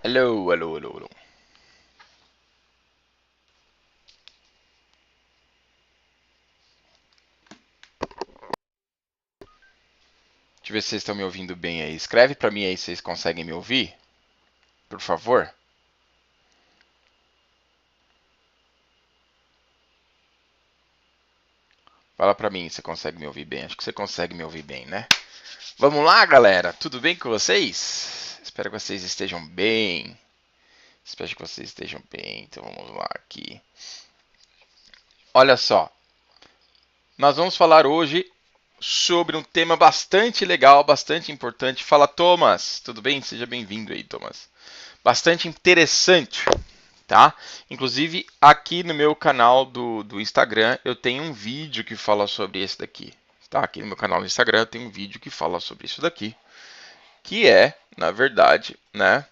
Alô, alô, alô, alô. Deixa eu ver se vocês estão me ouvindo bem aí. Escreve pra mim aí se vocês conseguem me ouvir, por favor. Fala pra mim se você consegue me ouvir bem. Acho que você consegue me ouvir bem, né? Vamos lá, galera. Tudo bem com vocês? Espero que vocês estejam bem. Espero que vocês estejam bem. Então vamos lá aqui. Olha só. Nós vamos falar hoje sobre um tema bastante legal, bastante importante. Fala, Thomas. Tudo bem? Seja bem-vindo aí, Thomas. Bastante interessante, tá? Inclusive, aqui no meu canal do Instagram, eu tenho um vídeo que fala sobre esse daqui. Tá? Aqui no meu canal do Instagram, eu tenho um vídeo que fala sobre isso daqui. Que é, na verdade, né?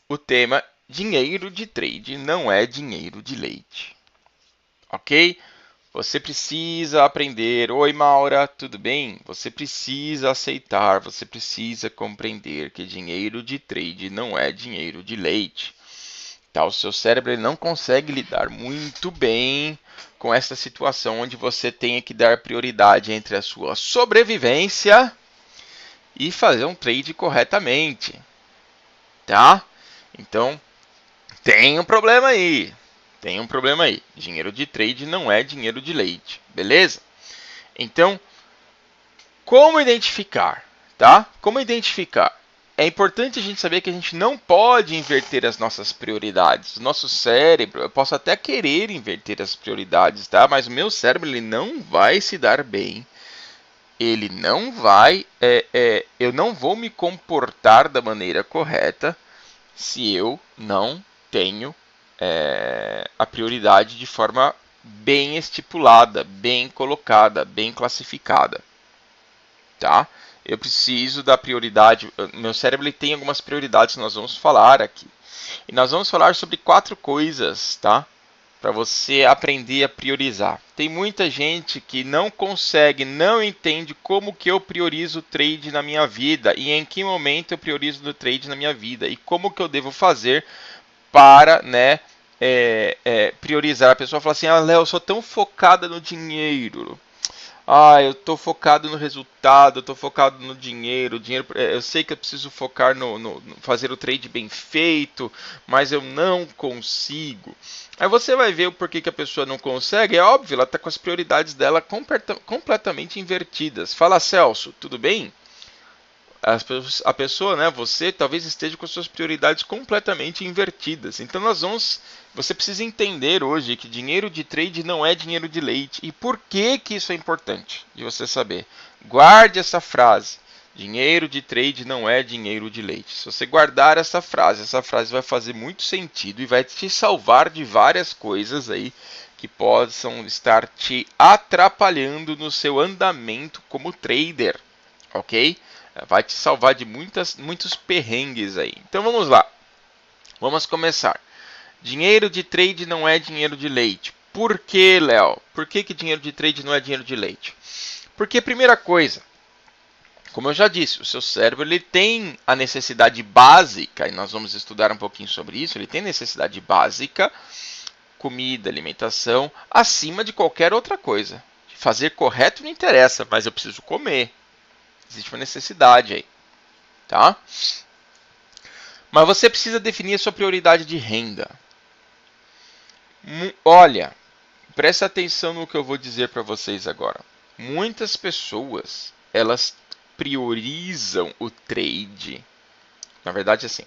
O tema dinheiro de trade não é dinheiro de leite. Ok? Você precisa aprender. Oi, Maura, tudo bem? Você precisa aceitar, você precisa compreender que dinheiro de trade não é dinheiro de leite. Tá? O seu cérebro ele não consegue lidar muito bem com essa situação onde você tem que dar prioridade entre a sua sobrevivência e fazer um trade corretamente. Tá? Então, tem um problema aí. Tem um problema aí. Dinheiro de trade não é dinheiro de leite. Beleza? Então, como identificar? Tá? Como identificar? É importante a gente saber que a gente não pode inverter as nossas prioridades. O nosso cérebro, eu posso até querer inverter as prioridades, tá? Mas o meu cérebro ele não vai se dar bem. Ele não vai, eu não vou me comportar da maneira correta se eu não tenho a prioridade de forma bem estipulada, bem colocada, bem classificada, tá? Eu preciso da prioridade. Meu cérebro ele tem algumas prioridades que nós vamos falar aqui. E nós vamos falar sobre 4 coisas, tá? Para você aprender a priorizar. Tem muita gente que não consegue, não entende como que eu priorizo o trade na minha vida e em que momento eu priorizo o trade na minha vida e como que eu devo fazer para, né, priorizar. A pessoa fala assim: "Ah, Léo, eu sou tão focada no dinheiro. Ah, eu tô focado no resultado, eu tô focado no dinheiro. Eu sei que eu preciso focar no fazer o trade bem feito, mas eu não consigo." Aí você vai ver o porquê que a pessoa não consegue. É óbvio, ela está com as prioridades dela completamente invertidas. Fala, Celso, tudo bem? A pessoa, né, você talvez esteja com as suas prioridades completamente invertidas. Então você precisa entender hoje que dinheiro de trade não é dinheiro de leite. E por que que isso é importante de você saber? Guarde essa frase. Dinheiro de trade não é dinheiro de leite. Se você guardar essa frase vai fazer muito sentido e vai te salvar de várias coisas aí que possam estar te atrapalhando no seu andamento como trader, ok? Vai te salvar de muitos perrengues aí. Então vamos lá. Vamos começar. Dinheiro de trade não é dinheiro de leite. Por que, Léo? Por que dinheiro de trade não é dinheiro de leite? Porque, primeira coisa, como eu já disse, o seu cérebro ele tem a necessidade básica, e nós vamos estudar um pouquinho sobre isso, ele tem necessidade básica, comida, alimentação, acima de qualquer outra coisa. Fazer correto não interessa, mas eu preciso comer. Existe uma necessidade aí, tá? Mas você precisa definir a sua prioridade de renda. Olha, presta atenção no que eu vou dizer para vocês agora. Muitas pessoas, elas priorizam o trade. Na verdade, assim,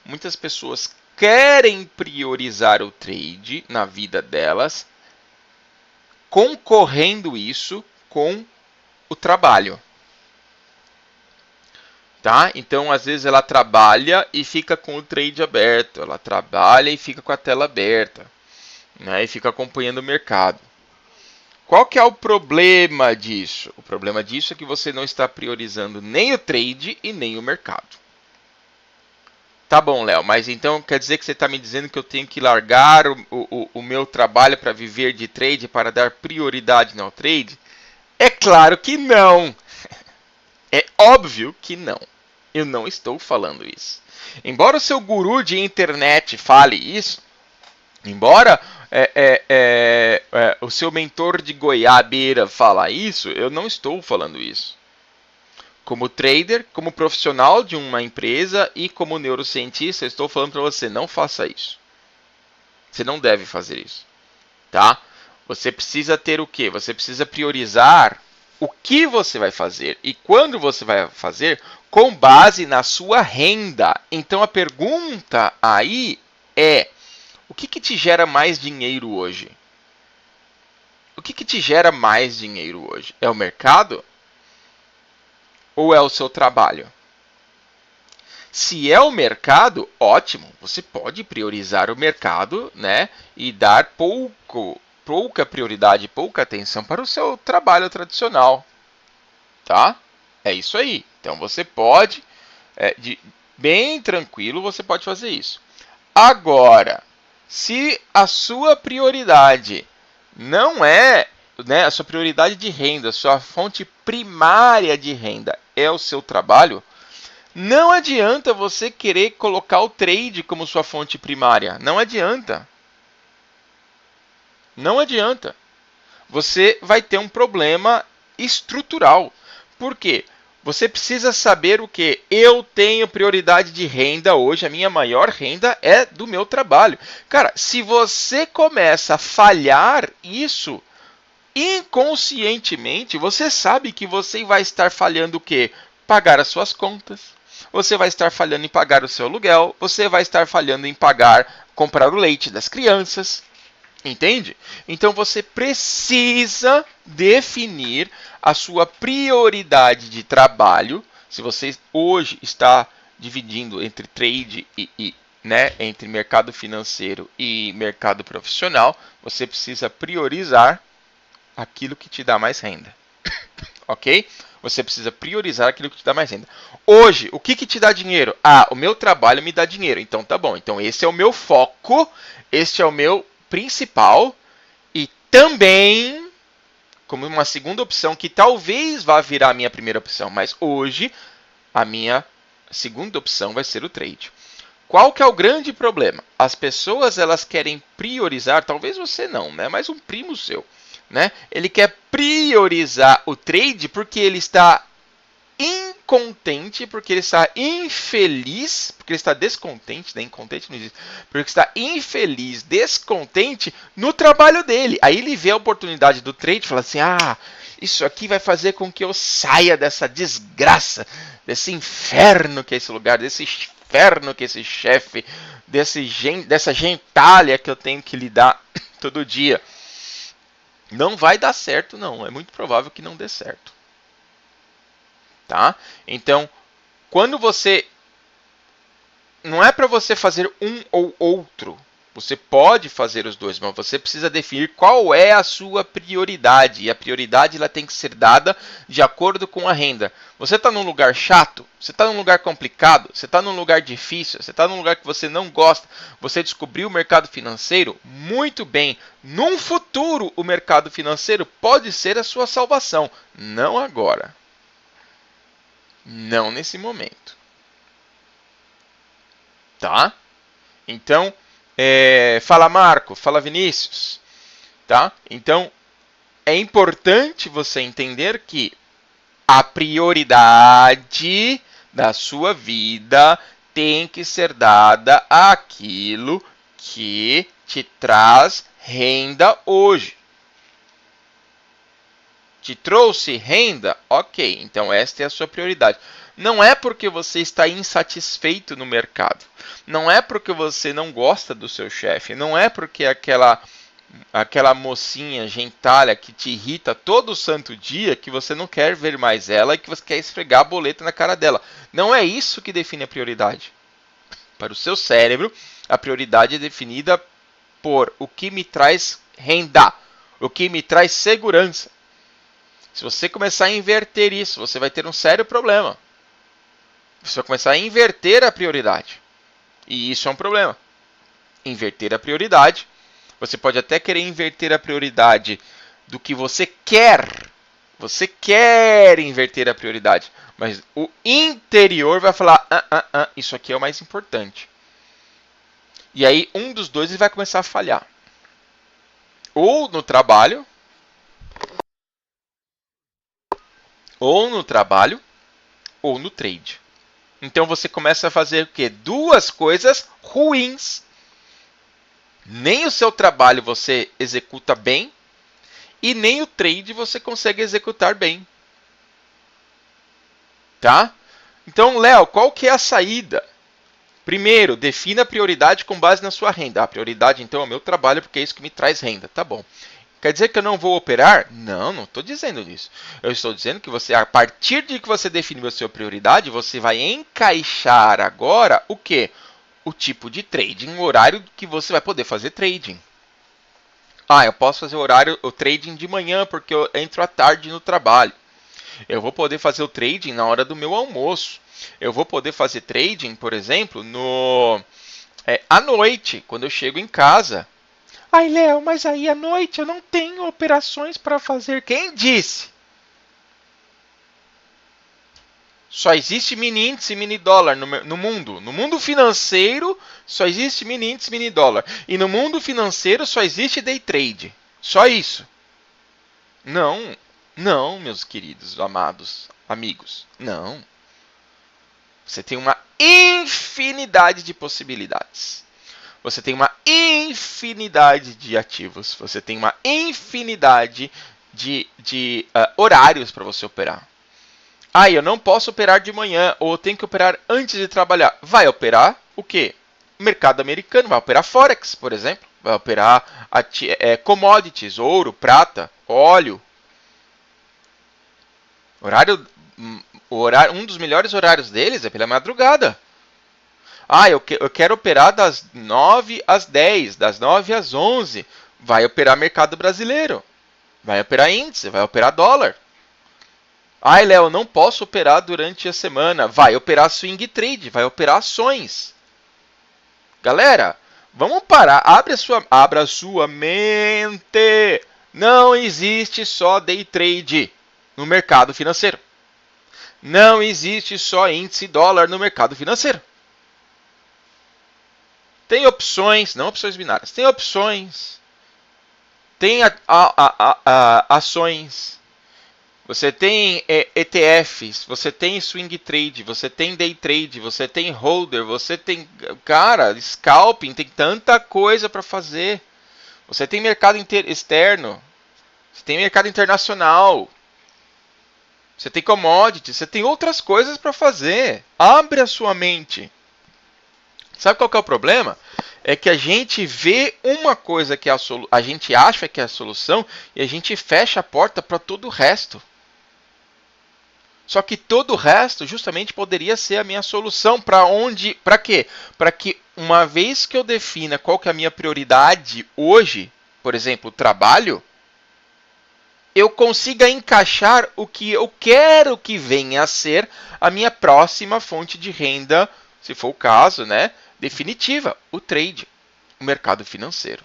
muitas pessoas querem priorizar o trade na vida delas, concorrendo isso com o trabalho. Tá? Então, às vezes ela trabalha e fica com o trade aberto, ela trabalha e fica com a tela aberta, né? E fica acompanhando o mercado. Qual que é o problema disso? O problema disso é que você não está priorizando nem o trade e nem o mercado. Tá bom, Léo, mas então quer dizer que você está me dizendo que eu tenho que largar o meu trabalho para viver de trade, para dar prioridade ao trade? É claro que não! É óbvio que não. Eu não estou falando isso. Embora o seu guru de internet fale isso, embora o seu mentor de goiabeira fale isso, eu não estou falando isso. Como trader, como profissional de uma empresa e como neurocientista, eu estou falando para você, não faça isso. Você não deve fazer isso, tá? Você precisa ter o quê? Você precisa priorizar o que você vai fazer e quando você vai fazer com base na sua renda. Então a pergunta aí é: o que te gera mais dinheiro hoje? O que te gera mais dinheiro hoje? É o mercado? Ou é o seu trabalho? Se é o mercado, ótimo, você pode priorizar o mercado, né, e dar pouca prioridade, pouca atenção para o seu trabalho tradicional, tá? É isso aí. Então você pode, bem tranquilo, você pode fazer isso. Agora, se a sua prioridade não é, né, a sua prioridade de renda, a sua fonte primária de renda é o seu trabalho, não adianta você querer colocar o trade como sua fonte primária. Não adianta. Não adianta. Você vai ter um problema estrutural. Por quê? Você precisa saber o que? Eu tenho prioridade de renda hoje, a minha maior renda é do meu trabalho. Cara, se você começa a falhar isso, inconscientemente, você sabe que você vai estar falhando o quê? Pagar as suas contas. Você vai estar falhando em pagar o seu aluguel. Você vai estar falhando em comprar o leite das crianças. Entende? Então você precisa definir a sua prioridade de trabalho. Se você hoje está dividindo entre trade né, entre mercado financeiro e mercado profissional, você precisa priorizar aquilo que te dá mais renda. Ok? Você precisa priorizar aquilo que te dá mais renda. Hoje, o que te dá dinheiro? Ah, o meu trabalho me dá dinheiro. Então tá bom. Então esse é o meu foco, este é o meu principal e também como uma segunda opção que talvez vá virar a minha primeira opção, mas hoje a minha segunda opção vai ser o trade. Qual que é o grande problema? As pessoas elas querem priorizar, talvez você não, né? Mas um primo seu, né? Ele quer priorizar o trade porque ele está incontente, porque ele está infeliz, porque ele está descontente, né? Incontente não existe, porque ele está infeliz, descontente no trabalho dele. Aí ele vê a oportunidade do trade e fala assim: ah, isso aqui vai fazer com que eu saia dessa desgraça, desse inferno que é esse lugar, desse inferno que é esse chefe, dessa gentalha que eu tenho que lidar todo dia. Não vai dar certo, não. É muito provável que não dê certo. Tá? Então, quando você... Não é para você fazer um ou outro. Você pode fazer os dois, mas você precisa definir qual é a sua prioridade. E a prioridade ela tem que ser dada de acordo com a renda. Você está num lugar chato? Você está num lugar complicado? Você está num lugar difícil? Você está num lugar que você não gosta? Você descobriu o mercado financeiro? Muito bem. Num futuro, o mercado financeiro pode ser a sua salvação. Não agora. Não nesse momento. Tá? Então, fala Marco, fala Vinícius. Tá? Então, é importante você entender que a prioridade da sua vida tem que ser dada àquilo que te traz renda hoje. Te trouxe renda? Ok, então esta é a sua prioridade. Não é porque você está insatisfeito no mercado. Não é porque você não gosta do seu chefe. Não é porque aquela mocinha gentalha que te irrita todo santo dia que você não quer ver mais ela e que você quer esfregar a boleta na cara dela. Não é isso que define a prioridade. Para o seu cérebro, a prioridade é definida por o que me traz renda, o que me traz segurança. Se você começar a inverter isso, você vai ter um sério problema. Você vai começar a inverter a prioridade. E isso é um problema. Inverter a prioridade. Você pode até querer inverter a prioridade do que você quer Você quer inverter a prioridade, mas o interior vai falar, isso aqui é o mais importante. E aí um dos dois vai começar a falhar. Ou no trabalho, ou no trade. Então você começa a fazer o quê? Duas coisas ruins. Nem o seu trabalho você executa bem, e nem o trade você consegue executar bem. Tá? Então, Léo, qual que é a saída? Primeiro, defina a prioridade com base na sua renda. A prioridade, então, é o meu trabalho, porque é isso que me traz renda. Tá bom. Quer dizer que eu não vou operar? Não, não estou dizendo isso. Eu estou dizendo que você, a partir de que você definiu a sua prioridade, você vai encaixar agora o quê? O tipo de trading, o horário que você vai poder fazer trading. Eu posso fazer o trading de manhã porque eu entro à tarde no trabalho. Eu vou poder fazer o trading na hora do meu almoço. Eu vou poder fazer trading, por exemplo, à noite, quando eu chego em casa. Ai, Léo, mas aí à noite eu não tenho operações para fazer. Quem disse? Só existe mini índice e mini dólar no mundo. No mundo financeiro, só existe mini índice e mini dólar. E no mundo financeiro, só existe day trade. Só isso. Não, não, meus queridos, amados, amigos. Não. Você tem uma infinidade de possibilidades. Você tem uma infinidade de ativos. Você tem uma infinidade de horários para você operar. Eu não posso operar de manhã, ou eu tenho que operar antes de trabalhar. Vai operar o quê? Mercado americano, vai operar Forex, por exemplo. Vai operar commodities, ouro, prata, óleo. Um dos melhores horários deles é pela madrugada. Eu quero operar das 9 às 10, das 9 às 11. Vai operar mercado brasileiro. Vai operar índice, vai operar dólar. Léo, eu não posso operar durante a semana. Vai operar swing trade, vai operar ações. Galera, vamos parar. Abra a sua mente. Não existe só day trade no mercado financeiro. Não existe só índice dólar no mercado financeiro. Tem opções, não opções binárias. Tem opções. Tem ações. Você tem ETFs, você tem swing trade, você tem day trade, você tem holder, você tem, scalping, tem tanta coisa para fazer. Você tem mercado externo, você tem mercado internacional, você tem commodities, você tem outras coisas para fazer. Abre a sua mente. Sabe qual que é o problema? É que a gente vê uma coisa que a gente acha que é a solução e a gente fecha a porta para todo o resto. Só que todo o resto justamente poderia ser a minha solução. Para quê? Para que uma vez que eu defina qual que é a minha prioridade hoje, por exemplo, o trabalho, eu consiga encaixar o que eu quero que venha a ser a minha próxima fonte de renda, se for o caso, né, definitiva, o trade, o mercado financeiro.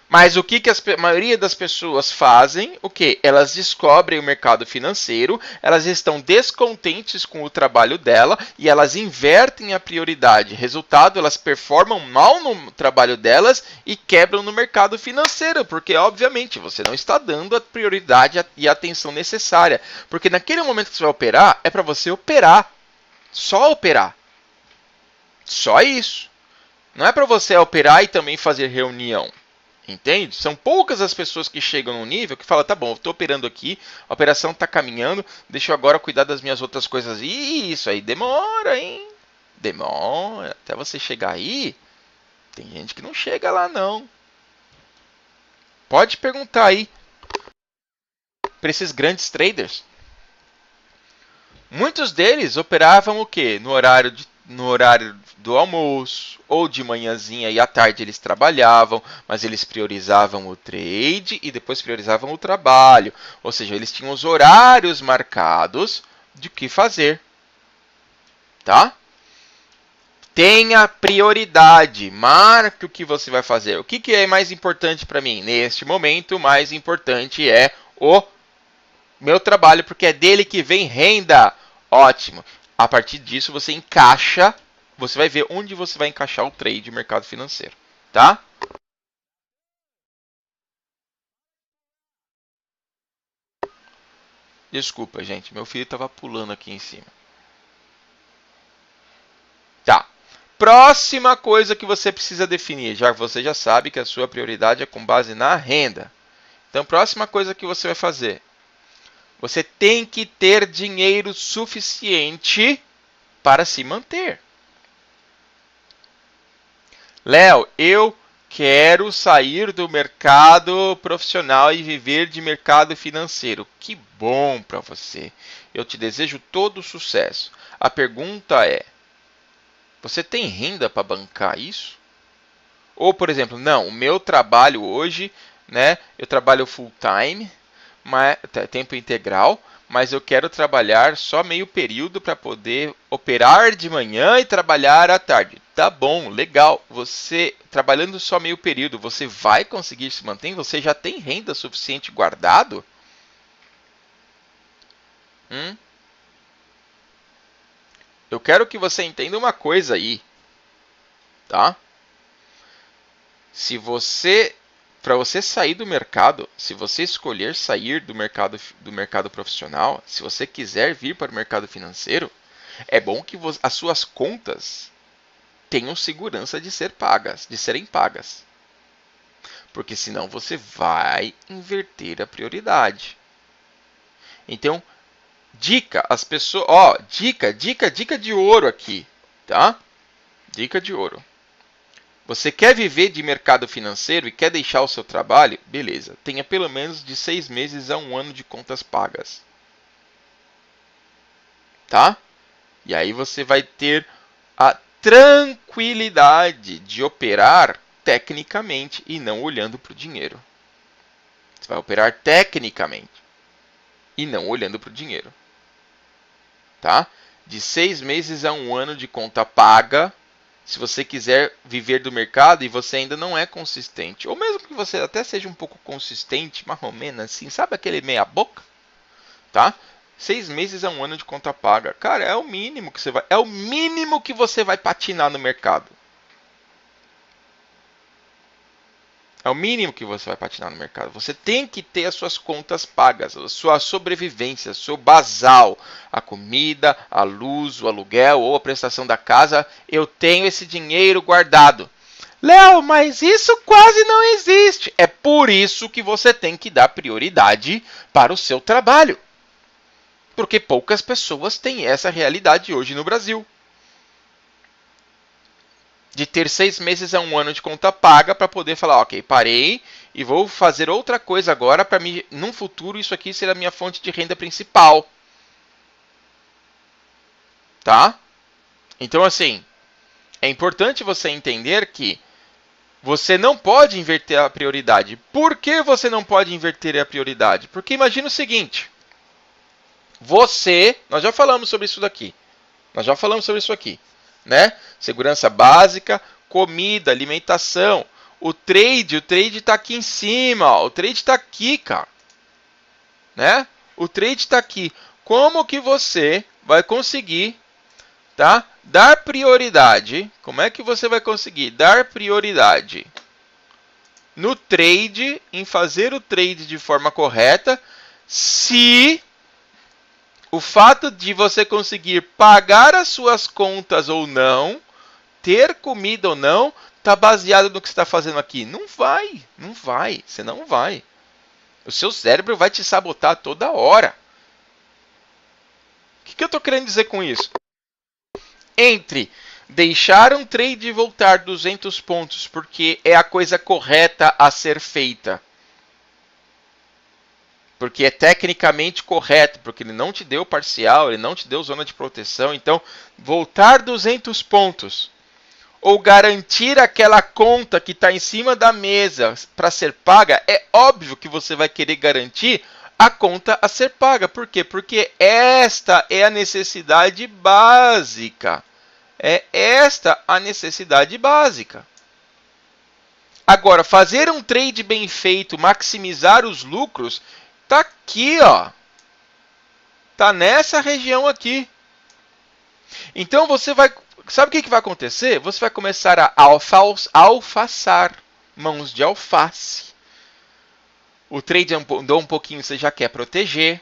Mas o que a maioria das pessoas fazem? O que? Elas descobrem o mercado financeiro, elas estão descontentes com o trabalho dela e elas invertem a prioridade. Resultado, elas performam mal no trabalho delas e quebram no mercado financeiro, porque obviamente você não está dando a prioridade e a atenção necessária. Porque naquele momento que você vai operar, é para você operar. Só operar. Só isso. Não é para você operar e também fazer reunião. Entende? São poucas as pessoas que chegam num nível que falam, tá bom, eu estou operando aqui, a operação está caminhando, deixa eu agora cuidar das minhas outras coisas. E isso aí demora, hein? Demora. Até você chegar aí, tem gente que não chega lá, não. Pode perguntar aí para esses grandes traders. Muitos deles operavam o quê? No horário do almoço, ou de manhãzinha e à tarde eles trabalhavam, mas eles priorizavam o trade e depois priorizavam o trabalho. Ou seja, eles tinham os horários marcados de o que fazer. Tá? Tenha prioridade, marque o que você vai fazer. O que é mais importante para mim? Neste momento, o mais importante é o Meu trabalho, porque é dele que vem renda. Ótimo. A partir disso, você encaixa, você vai ver onde você vai encaixar o trade no mercado financeiro, tá? Desculpa, gente, meu filho estava pulando aqui em cima. Tá. Próxima coisa que você precisa definir, já que você já sabe que a sua prioridade é com base na renda. Então, próxima coisa que você vai fazer, você tem que ter dinheiro suficiente para se manter. Léo, eu quero sair do mercado profissional e viver de mercado financeiro. Que bom para você. Eu te desejo todo sucesso. A pergunta é: você tem renda para bancar isso? Ou, por exemplo, não, o meu trabalho hoje, né, eu trabalho full time, tempo integral, mas eu quero trabalhar só meio período para poder operar de manhã e trabalhar à tarde. Tá bom, legal. Você trabalhando só meio período, você vai conseguir se manter? Você já tem renda suficiente guardado? Eu quero que você entenda uma coisa aí, tá? Se você, para você sair do mercado, se você escolher sair do mercado profissional, se você quiser vir para o mercado financeiro, é bom que as suas contas tenham segurança de serem pagas. Porque senão você vai inverter a prioridade. Então, dica, as pessoas, dica de ouro aqui, tá? Dica de ouro. Você quer viver de mercado financeiro e quer deixar o seu trabalho? Beleza. Tenha pelo menos de 6 meses a 1 ano de contas pagas. Tá? E aí você vai ter a tranquilidade de operar tecnicamente e não olhando para o dinheiro. Você vai operar tecnicamente e não olhando para o dinheiro. Tá? De 6 meses a 1 ano de conta paga. Se você quiser viver do mercado e você ainda não é consistente, ou mesmo que você até seja um pouco consistente, mais ou menos assim, sabe aquele meia boca? Tá? 6 meses a 1 ano de conta paga. Cara, é o mínimo que você vai patinar no mercado. É o mínimo que você vai patinar no mercado. Você tem que ter as suas contas pagas, a sua sobrevivência, o seu basal, a comida, a luz, o aluguel ou a prestação da casa. Eu tenho esse dinheiro guardado. Léo, mas isso quase não existe. É por isso que você tem que dar prioridade para o seu trabalho. Porque poucas pessoas têm essa realidade hoje no Brasil. De ter 6 meses a 1 ano de conta paga para poder falar, ok, parei e vou fazer outra coisa agora para mim, num futuro isso aqui ser a minha fonte de renda principal. Tá? Então assim, é importante você entender que você não pode inverter a prioridade. Por que você não pode inverter a prioridade? Porque imagina o seguinte, nós já falamos sobre isso daqui. Nós já falamos sobre isso aqui. Né? Segurança básica, comida, alimentação. O trade está aqui em cima, ó. O trade está aqui, cara. Né? O trade está aqui. Como que você vai conseguir, tá? Dar prioridade? Como é que você vai conseguir dar prioridade no trade, em fazer o trade de forma correta, se o fato de você conseguir pagar as suas contas ou não, ter comida ou não, está baseado no que você está fazendo aqui? Não vai, você não vai. O seu cérebro vai te sabotar toda hora. O que eu estou querendo dizer com isso? Entre deixar um trade e voltar 200 pontos, porque é a coisa correta a ser feita, porque é tecnicamente correto, porque ele não te deu parcial, ele não te deu zona de proteção. Então, voltar 200 pontos ou garantir aquela conta que está em cima da mesa para ser paga, é óbvio que você vai querer garantir a conta a ser paga. Por quê? Porque esta é a necessidade básica. É esta a necessidade básica. Agora, fazer um trade bem feito, maximizar os lucros, tá aqui, ó. Está nessa região aqui. Então você vai... Sabe o que vai acontecer? Você vai começar a alfaçar. Mãos de alface. O trade andou um pouquinho, você já quer proteger.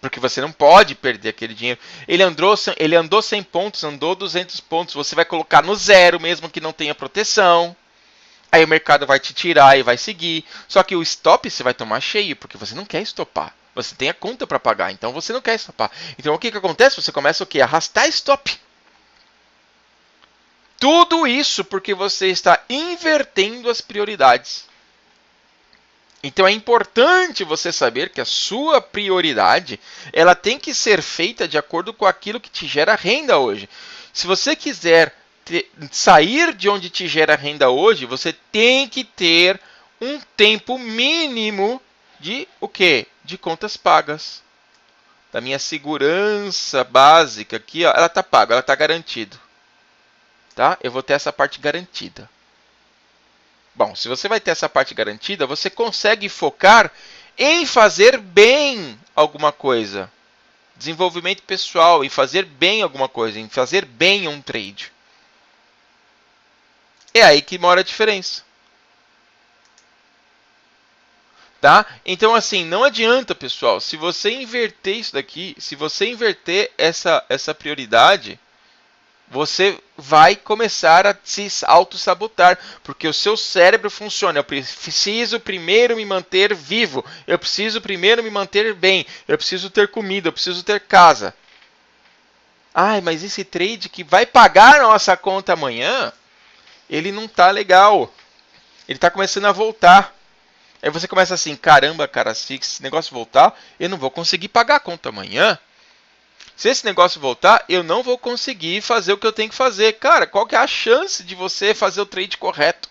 Porque você não pode perder aquele dinheiro. Ele andou 100 pontos, andou 200 pontos. Você vai colocar no zero, mesmo que não tenha proteção. Aí o mercado vai te tirar e vai seguir. Só que o stop você vai tomar cheio, porque você não quer estopar. Você tem a conta para pagar, então você não quer estopar. Então o que acontece? Você começa o quê? Arrastar stop. Tudo isso porque você está invertendo as prioridades. Então é importante você saber que a sua prioridade, ela tem que ser feita de acordo com aquilo que te gera renda hoje. Se você quiser sair de onde te gera renda hoje, você tem que ter um tempo mínimo de o quê? De contas pagas. Da minha segurança básica aqui, ó, ela está paga, ela está garantida. Tá? Eu vou ter essa parte garantida. Bom, se você vai ter essa parte garantida, você consegue focar em fazer bem alguma coisa. Desenvolvimento pessoal, em fazer bem alguma coisa, em fazer bem um trade. É aí que mora a diferença. Tá? Então, assim, não adianta, pessoal, se você inverter isso daqui, se você inverter essa prioridade, você vai começar a se auto-sabotar, porque o seu cérebro funciona. Eu preciso primeiro me manter vivo, eu preciso primeiro me manter bem, eu preciso ter comida, eu preciso ter casa. Ai, mas esse trade que vai pagar a nossa conta amanhã, ele não tá legal. Ele tá começando a voltar. Aí você começa assim, caramba, cara, se esse negócio voltar, eu não vou conseguir pagar a conta amanhã. Se esse negócio voltar, eu não vou conseguir fazer o que eu tenho que fazer. Cara, qual que é a chance de você fazer o trade correto?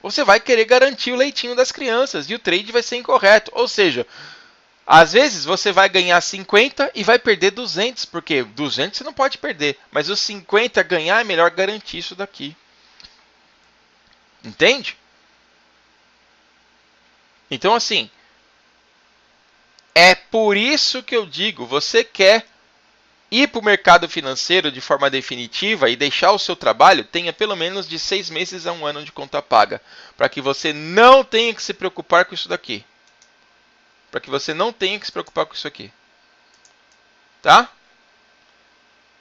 Você vai querer garantir o leitinho das crianças e o trade vai ser incorreto. Ou seja, às vezes você vai ganhar 50 e vai perder 200, porque 200 você não pode perder, mas os 50 ganhar é melhor garantir isso daqui. Entende? Então assim, é por isso que eu digo, você quer ir para o mercado financeiro de forma definitiva e deixar o seu trabalho, tenha pelo menos de 6 meses a 1 ano de conta paga. Para que você não tenha que se preocupar com isso daqui. Para que você não tenha que se preocupar com isso aqui. Tá?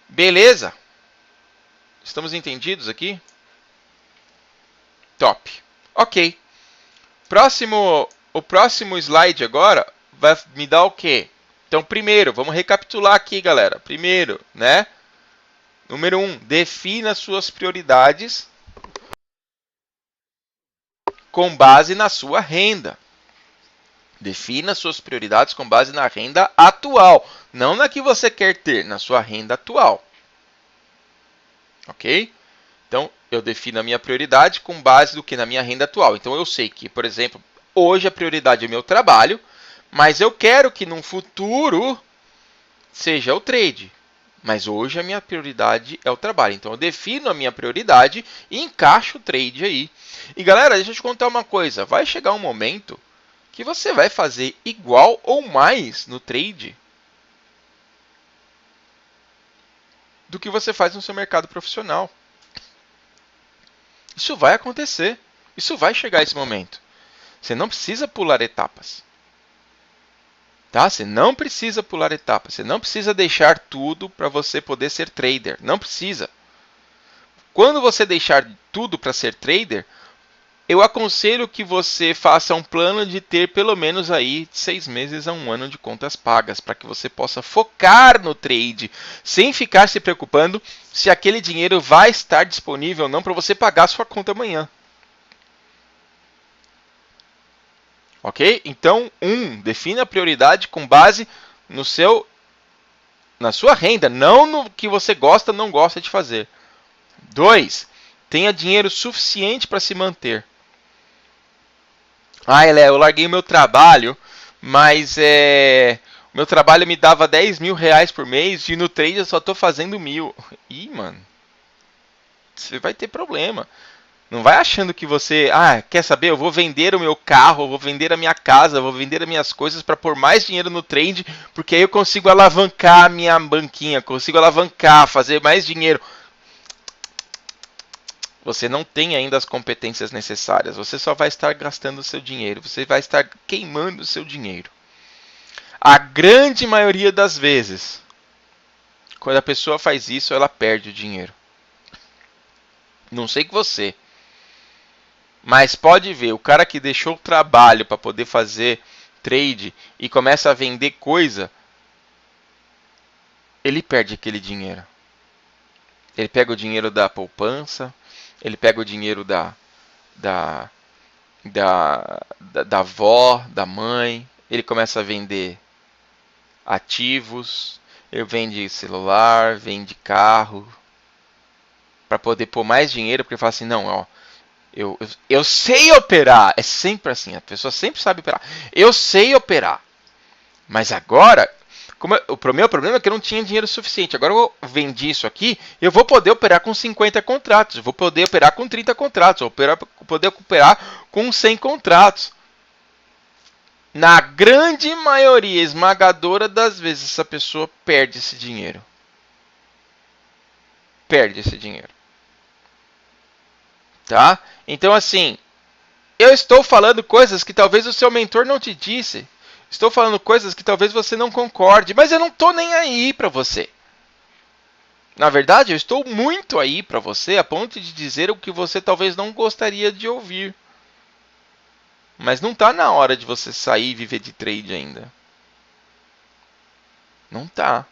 Beleza? Estamos entendidos aqui? Top. Ok. O próximo slide agora vai me dar o quê? Então, primeiro, vamos recapitular aqui, galera. Primeiro, né? Número 1, defina suas prioridades com base na sua renda. Defina suas prioridades com base na renda atual, não na que você quer ter, na sua renda atual. Ok? Então, eu defino a minha prioridade com base do que na minha renda atual. Então, eu sei que, por exemplo, hoje a prioridade é o meu trabalho, mas eu quero que num futuro seja o trade. Mas hoje a minha prioridade é o trabalho. Então eu defino a minha prioridade e encaixo o trade aí. E galera, deixa eu te contar uma coisa. Vai chegar um momento que você vai fazer igual ou mais no trade do que você faz no seu mercado profissional. Isso vai acontecer. Isso vai chegar esse momento. Você não precisa pular etapas. Tá? Você não precisa pular etapas. Você não precisa deixar tudo para você poder ser trader. Não precisa. Quando você deixar tudo para ser trader, eu aconselho que você faça um plano de ter pelo menos aí 6 meses a 1 ano de contas pagas, para que você possa focar no trade, sem ficar se preocupando se aquele dinheiro vai estar disponível ou não para você pagar a sua conta amanhã. Ok? Então, 1, defina a prioridade com base na sua renda, não no que você gosta ou não gosta de fazer. 2, tenha dinheiro suficiente para se manter. Eu larguei o meu trabalho, mas o meu trabalho me dava 10 mil reais por mês e no trade eu só estou fazendo 1.000. Ih, mano, você vai ter problema. Não vai achando que você, quer saber, eu vou vender o meu carro, eu vou vender a minha casa, eu vou vender as minhas coisas para pôr mais dinheiro no trade, porque aí eu consigo alavancar a minha banquinha, consigo alavancar, fazer mais dinheiro. Você não tem ainda as competências necessárias, você só vai estar gastando o seu dinheiro, você vai estar queimando o seu dinheiro. A grande maioria das vezes, quando a pessoa faz isso, ela perde o dinheiro. Não sei que você, mas pode ver, o cara que deixou o trabalho para poder fazer trade e começa a vender coisa, ele perde aquele dinheiro. Ele pega o dinheiro da poupança, ele pega o dinheiro da avó, da mãe, ele começa a vender ativos, ele vende celular, vende carro, para poder pôr mais dinheiro, porque ele fala assim, não, ó, eu sei operar, é sempre assim, a pessoa sempre sabe operar, eu sei operar, mas agora, o meu problema é que eu não tinha dinheiro suficiente, agora eu vendi isso aqui, eu vou poder operar com 50 contratos, eu vou poder operar com 30 contratos, eu vou poder operar com 100 contratos. Na grande maioria esmagadora das vezes, essa pessoa perde esse dinheiro. Perde esse dinheiro. Tá? Então, assim, eu estou falando coisas que talvez o seu mentor não te disse. Estou falando coisas que talvez você não concorde, mas eu não estou nem aí para você. Na verdade, eu estou muito aí para você, a ponto de dizer o que você talvez não gostaria de ouvir. Mas não está na hora de você sair e viver de trade ainda. Não tá.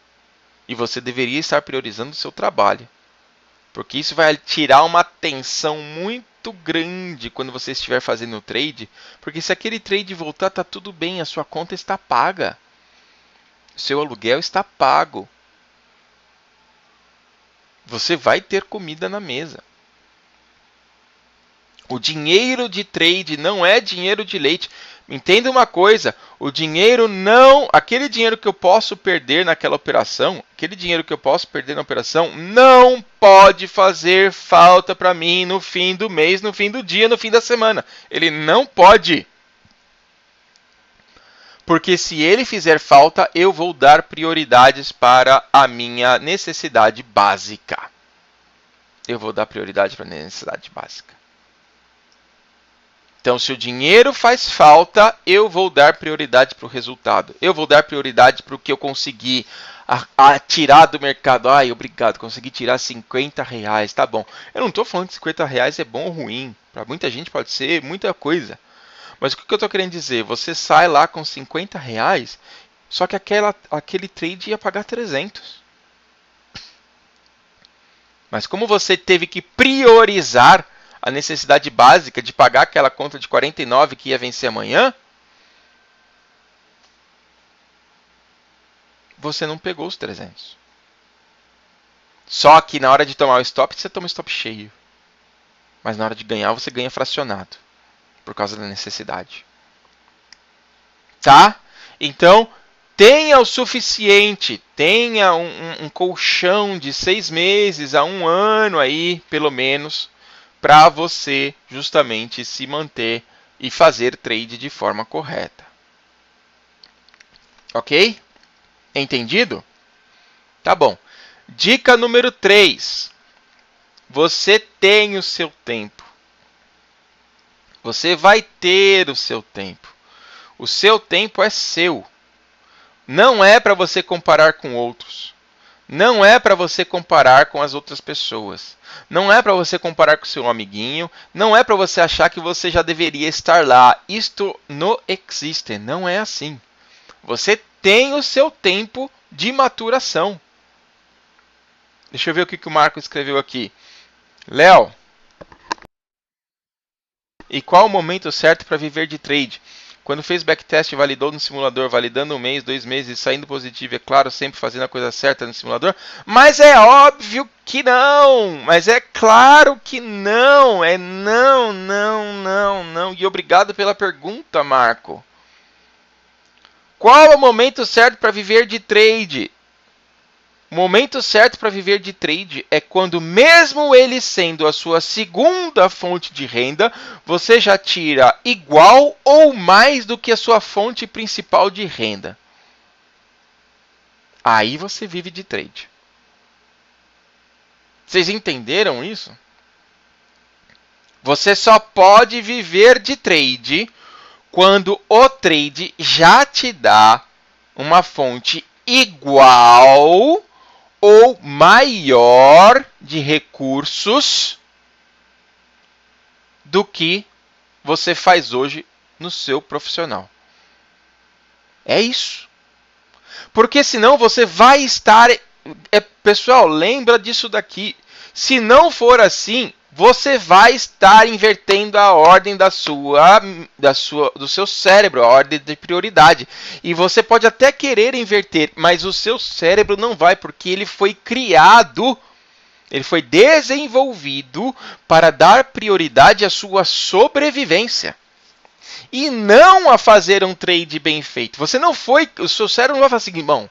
E você deveria estar priorizando o seu trabalho. Porque isso vai tirar uma atenção muito grande quando você estiver fazendo o trade. Porque se aquele trade voltar, tá tudo bem, a sua conta está paga. O seu aluguel está pago. Você vai ter comida na mesa. O dinheiro de trade não é dinheiro de leite. Entenda uma coisa, o dinheiro não, aquele dinheiro que eu posso perder naquela operação, aquele dinheiro que eu posso perder na operação, não pode fazer falta para mim no fim do mês, no fim do dia, no fim da semana. Ele não pode. Porque se ele fizer falta, eu vou dar prioridades para a minha necessidade básica. Eu vou dar prioridade para a necessidade básica. Então, se o dinheiro faz falta, eu vou dar prioridade para o resultado. Eu vou dar prioridade para o que eu consegui tirar do mercado. Ai, obrigado, consegui tirar 50 reais, tá bom. Eu não estou falando que 50 reais é bom ou ruim. Para muita gente pode ser muita coisa. Mas o que eu estou querendo dizer? Você sai lá com 50 reais, só que aquele trade ia pagar 300. Mas como você teve que priorizar a necessidade básica de pagar aquela conta de 49 que ia vencer amanhã, você não pegou os 300. Só que na hora de tomar o stop, você toma o stop cheio. Mas na hora de ganhar, você ganha fracionado. Por causa da necessidade. Tá? Então, tenha o suficiente. Tenha um colchão de 6 meses a 1 ano aí, pelo menos, para você justamente se manter e fazer trade de forma correta. Ok? Entendido? Tá bom. Dica número 3. Você tem o seu tempo. Você vai ter o seu tempo. O seu tempo é seu. Não é para você comparar com outros. Não é para você comparar com as outras pessoas. Não é para você comparar com o seu amiguinho. Não é para você achar que você já deveria estar lá. Isto não existe. Não é assim. Você tem o seu tempo de maturação. Deixa eu ver o que o Marco escreveu aqui. Léo, e qual o momento certo para viver de trade? Quando fez backtest e validou no simulador, validando 1 mês, 2 meses, saindo positivo, é claro, sempre fazendo a coisa certa no simulador? Mas é óbvio que não! Mas é claro que não! É não, não, não, não. E obrigado pela pergunta, Marco. Qual é o momento certo para viver de trade? O momento certo para viver de trade é quando, mesmo ele sendo a sua segunda fonte de renda, você já tira igual ou mais do que a sua fonte principal de renda. Aí você vive de trade. Vocês entenderam isso? Você só pode viver de trade quando o trade já te dá uma fonte igual ou maior de recursos do que você faz hoje no seu profissional. É isso. Porque senão você vai estar... pessoal, lembra disso daqui. Se não for assim, você vai estar invertendo a ordem do seu cérebro, a ordem de prioridade. E você pode até querer inverter, mas o seu cérebro não vai, porque ele foi criado, ele foi desenvolvido para dar prioridade à sua sobrevivência. E não a fazer um trade bem feito. Você não foi, o seu cérebro não vai falar assim, irmão,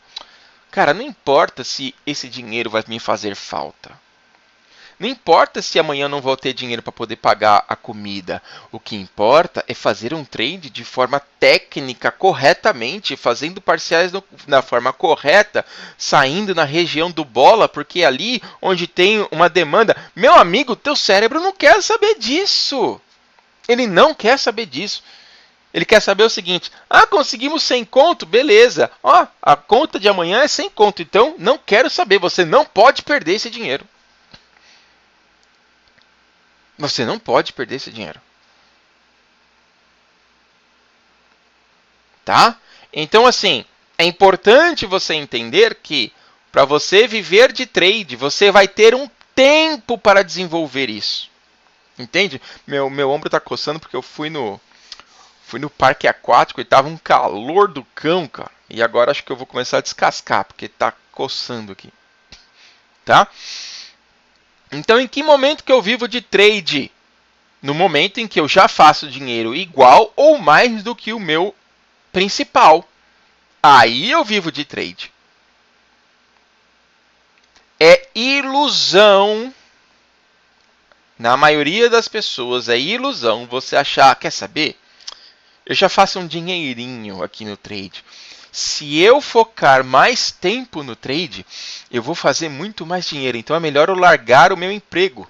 cara, não importa se esse dinheiro vai me fazer falta. Não importa se amanhã eu não vou ter dinheiro para poder pagar a comida. O que importa é fazer um trade de forma técnica, corretamente, fazendo parciais na forma correta, saindo na região do bola, porque ali onde tem uma demanda... Meu amigo, teu cérebro não quer saber disso. Ele não quer saber disso. Ele quer saber o seguinte: conseguimos 100 conto, beleza. A conta de amanhã é 100 conto, então não quero saber. Você não pode perder esse dinheiro. Você não pode perder esse dinheiro. Tá? Então, assim, é importante você entender que para você viver de trade, você vai ter um tempo para desenvolver isso. Entende? Meu ombro está coçando porque eu fui no parque aquático e tava um calor do cão, cara. E agora acho que eu vou começar a descascar, porque tá coçando aqui. Tá? Então, em que momento que eu vivo de trade? No momento em que eu já faço dinheiro igual ou mais do que o meu principal. Aí eu vivo de trade. É ilusão. Na maioria das pessoas é ilusão você achar, quer saber? Eu já faço um dinheirinho aqui no trade. Se eu focar mais tempo no trade, eu vou fazer muito mais dinheiro. Então é melhor eu largar o meu emprego.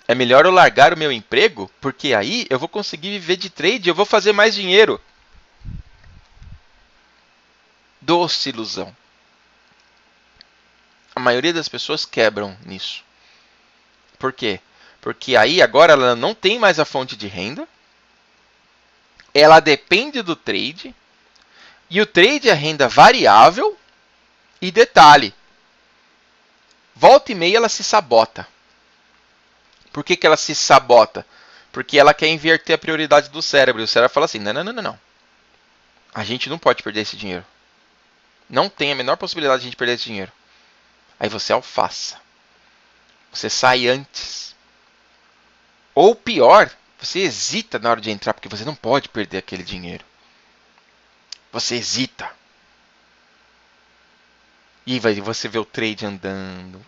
É melhor eu largar o meu emprego, porque aí eu vou conseguir viver de trade e eu vou fazer mais dinheiro. Doce ilusão. A maioria das pessoas quebram nisso. Por quê? Porque aí agora ela não tem mais a fonte de renda. Ela depende do trade. E o trade é renda variável. E detalhe, volta e meia ela se sabota. Por que ela se sabota? Porque ela quer inverter a prioridade do cérebro. E o cérebro fala assim, não. A gente não pode perder esse dinheiro. Não tem a menor possibilidade de a gente perder esse dinheiro. Aí você alfaça. Você sai antes. Ou pior, você hesita na hora de entrar, porque você não pode perder aquele dinheiro. Você hesita. E você vê o trade andando.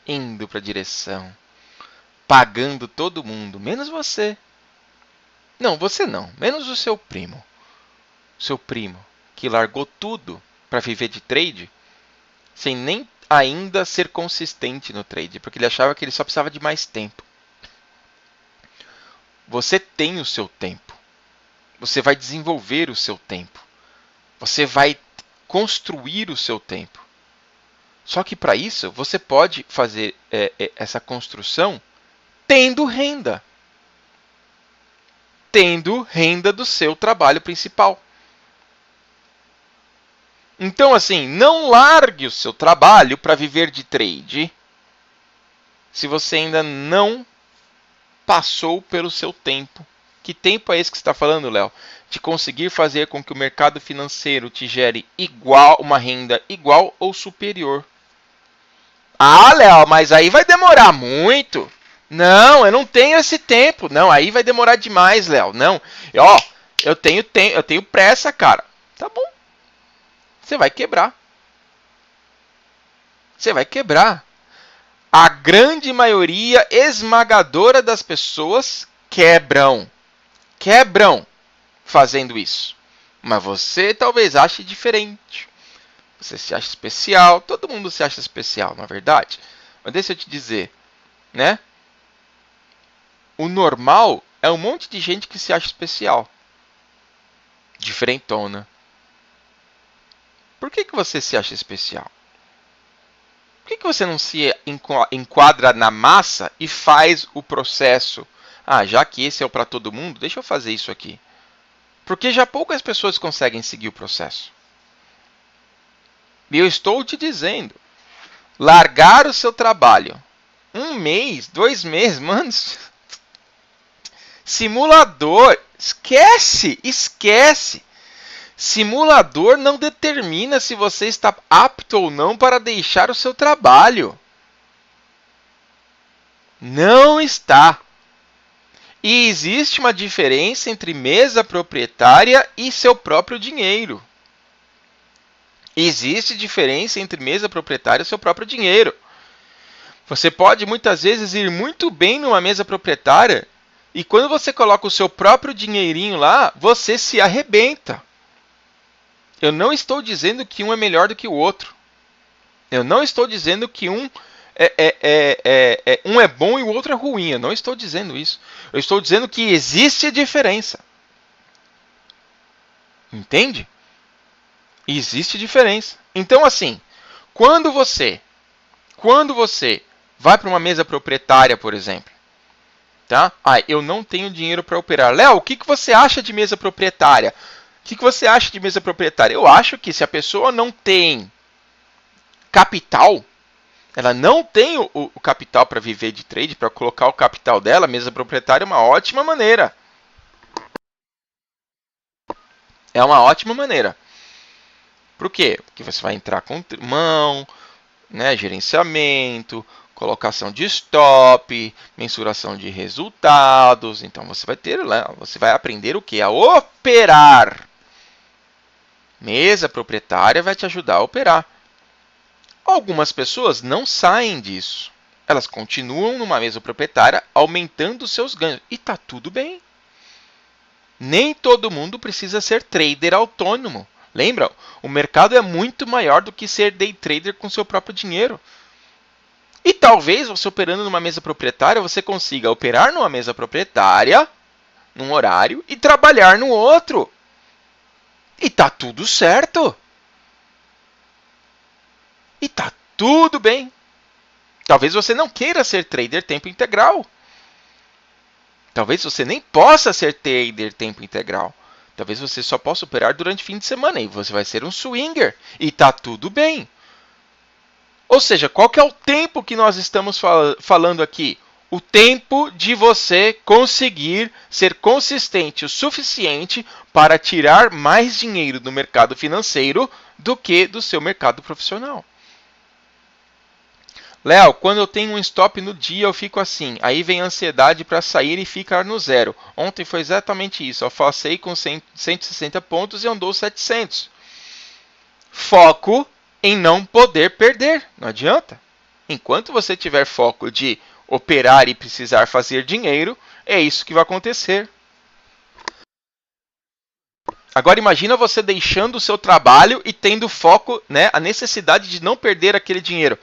Indo para a direção. Pagando todo mundo, menos você. Não, você não. Menos o seu primo. Seu primo, que largou tudo para viver de trade, sem nem ainda ser consistente no trade, porque ele achava que ele só precisava de mais tempo. Você tem o seu tempo. Você vai desenvolver o seu tempo. Você vai construir o seu tempo. Só que para isso, você pode fazer essa construção tendo renda. Tendo renda do seu trabalho principal. Então, assim, não largue o seu trabalho para viver de trade se você ainda não passou pelo seu tempo. Que tempo é esse que você está falando, Léo? De conseguir fazer com que o mercado financeiro te gere uma renda igual ou superior. Ah, Léo, mas aí vai demorar muito. Não, eu não tenho esse tempo. Não, aí vai demorar demais, Léo. Não, eu tenho pressa, cara. Tá bom. você vai quebrar. Você vai quebrar. A grande maioria esmagadora das pessoas quebram. Quebram fazendo isso. Mas você talvez ache diferente. Você se acha especial. Todo mundo se acha especial, na verdade. Mas deixa eu te dizer, né? O normal é um monte de gente que se acha especial. Diferentona. Por que você se acha especial? Por que você não se enquadra na massa e faz o processo? Ah, já que esse é o para todo mundo, deixa eu fazer isso aqui. Porque já poucas pessoas conseguem seguir o processo. E eu estou te dizendo, largar o seu trabalho 1 mês, 2 meses, mano, simulador, esquece. Simulador não determina se você está apto ou não para deixar o seu trabalho. Não está. E existe uma diferença entre mesa proprietária e seu próprio dinheiro. Existe diferença entre mesa proprietária e seu próprio dinheiro. Você pode muitas vezes ir muito bem numa mesa proprietária e quando você coloca o seu próprio dinheirinho lá, você se arrebenta. Eu não estou dizendo que um é melhor do que o outro. Eu não estou dizendo que um é bom e o outro é ruim. Eu não estou dizendo isso. Eu estou dizendo que existe diferença. Entende? Existe diferença. Então, assim, quando você vai para uma mesa proprietária, por exemplo, tá? Ah, eu não tenho dinheiro para operar. Léo, o que você acha de mesa proprietária? O que você acha de mesa proprietária? Eu acho que se a pessoa não tem capital, ela não tem o capital para viver de trade, para colocar o capital dela, a mesa proprietária é uma ótima maneira. É uma ótima maneira. Por quê? Porque você vai entrar com mão, né, gerenciamento, colocação de stop, mensuração de resultados. Então você vai aprender o quê? A operar. Mesa proprietária vai te ajudar a operar. Algumas pessoas não saem disso. Elas continuam numa mesa proprietária aumentando seus ganhos. E está tudo bem. Nem todo mundo precisa ser trader autônomo. Lembra? O mercado é muito maior do que ser day trader com seu próprio dinheiro. E talvez você operando numa mesa proprietária, você consiga operar numa mesa proprietária, num horário, e trabalhar no outro. E tá tudo certo. E tá tudo bem. Talvez você não queira ser trader tempo integral. Talvez você nem possa ser trader tempo integral. Talvez você só possa operar durante o fim de semana e você vai ser um swinger. E tá tudo bem. Ou seja, qual que é o tempo que nós estamos falando aqui? O tempo de você conseguir ser consistente o suficiente para tirar mais dinheiro do mercado financeiro do que do seu mercado profissional. Léo, quando eu tenho um stop no dia, eu fico assim. Aí vem a ansiedade para sair e ficar no zero. Ontem foi exatamente isso. Eu passei com 160 pontos e andou 700. Foco em não poder perder. Não adianta. Enquanto você tiver foco de operar e precisar fazer dinheiro, é isso que vai acontecer. Agora imagina você deixando o seu trabalho e tendo foco, né, a necessidade de não perder aquele dinheiro.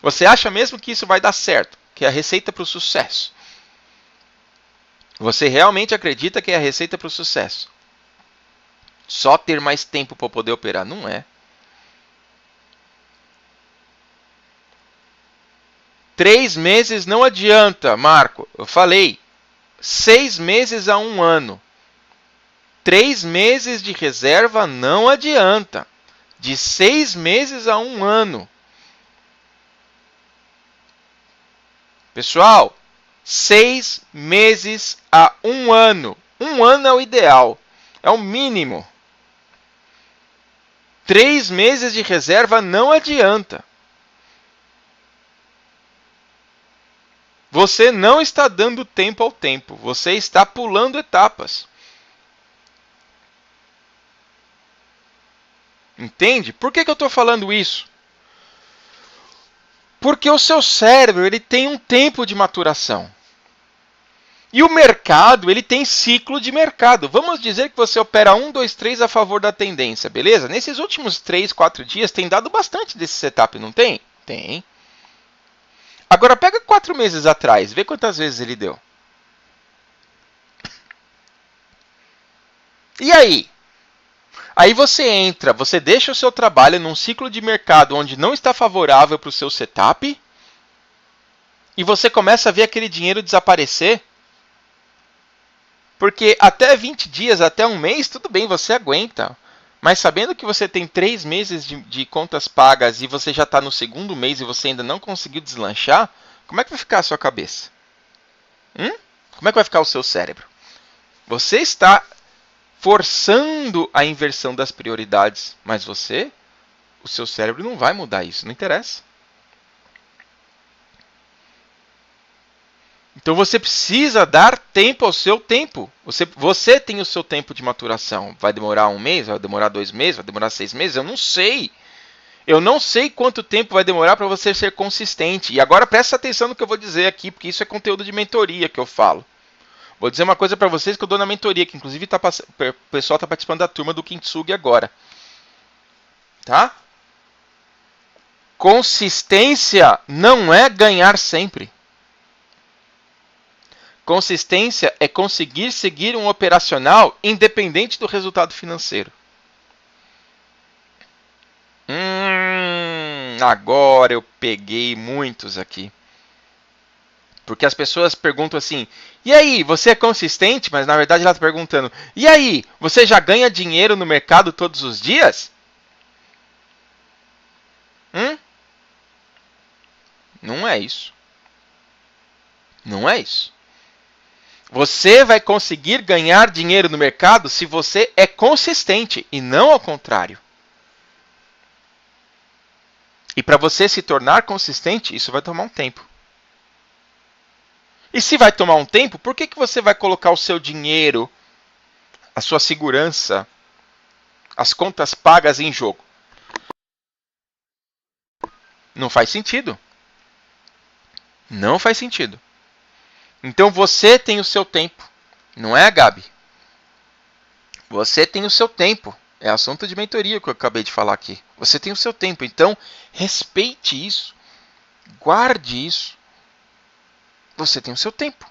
Você acha mesmo que isso vai dar certo? Que é a receita para o sucesso? Você realmente acredita que é a receita para o sucesso? Só ter mais tempo para poder operar? Não é. 3 meses não adianta, Marco. Eu falei. 6 meses a 1 ano. 3 meses de reserva não adianta. De 6 meses a 1 ano. Pessoal, 6 meses a 1 ano. 1 ano é o ideal. É o mínimo. 3 meses de reserva não adianta. Você não está dando tempo ao tempo. Você está pulando etapas. Entende? Por que eu estou falando isso? Porque o seu cérebro ele tem um tempo de maturação. E o mercado, ele tem ciclo de mercado. Vamos dizer que você opera 1, 2, 3 a favor da tendência, beleza? Nesses últimos 3, 4 dias tem dado bastante desse setup, não tem? Tem. Agora pega 4 meses atrás, vê quantas vezes ele deu. E aí? Aí você entra, você deixa o seu trabalho num ciclo de mercado onde não está favorável para o seu setup e você começa a ver aquele dinheiro desaparecer. Porque até 20 dias, até um mês, tudo bem, você aguenta. Mas sabendo que você tem 3 meses de contas pagas e você já está no segundo mês e você ainda não conseguiu deslanchar, como é que vai ficar a sua cabeça? Como é que vai ficar o seu cérebro? Você está forçando a inversão das prioridades, mas o seu cérebro não vai mudar isso, não interessa. Então você precisa dar tempo ao seu tempo. Você tem o seu tempo de maturação. Vai demorar 1 mês? Vai demorar 2 meses? Vai demorar 6 meses? Eu não sei. Eu não sei quanto tempo vai demorar para você ser consistente. E agora presta atenção no que eu vou dizer aqui, porque isso é conteúdo de mentoria que eu falo. Vou dizer uma coisa para vocês que eu dou na mentoria, que inclusive o pessoal está participando da turma do Kintsugi agora. Tá? Consistência não é ganhar sempre. Consistência é conseguir seguir um operacional independente do resultado financeiro. Agora eu peguei muitos aqui. Porque as pessoas perguntam assim, e aí, você é consistente? Mas na verdade ela está perguntando, e aí, você já ganha dinheiro no mercado todos os dias? Não é isso. Não é isso. Você vai conseguir ganhar dinheiro no mercado se você é consistente e não ao contrário. E para você se tornar consistente, isso vai tomar um tempo. E se vai tomar um tempo, por que você vai colocar o seu dinheiro, a sua segurança, as contas pagas em jogo? Não faz sentido. Não faz sentido. Então você tem o seu tempo. Não é, Gabi? Você tem o seu tempo. É assunto de mentoria que eu acabei de falar aqui. Você tem o seu tempo. Então, respeite isso. Guarde isso. Você tem o seu tempo.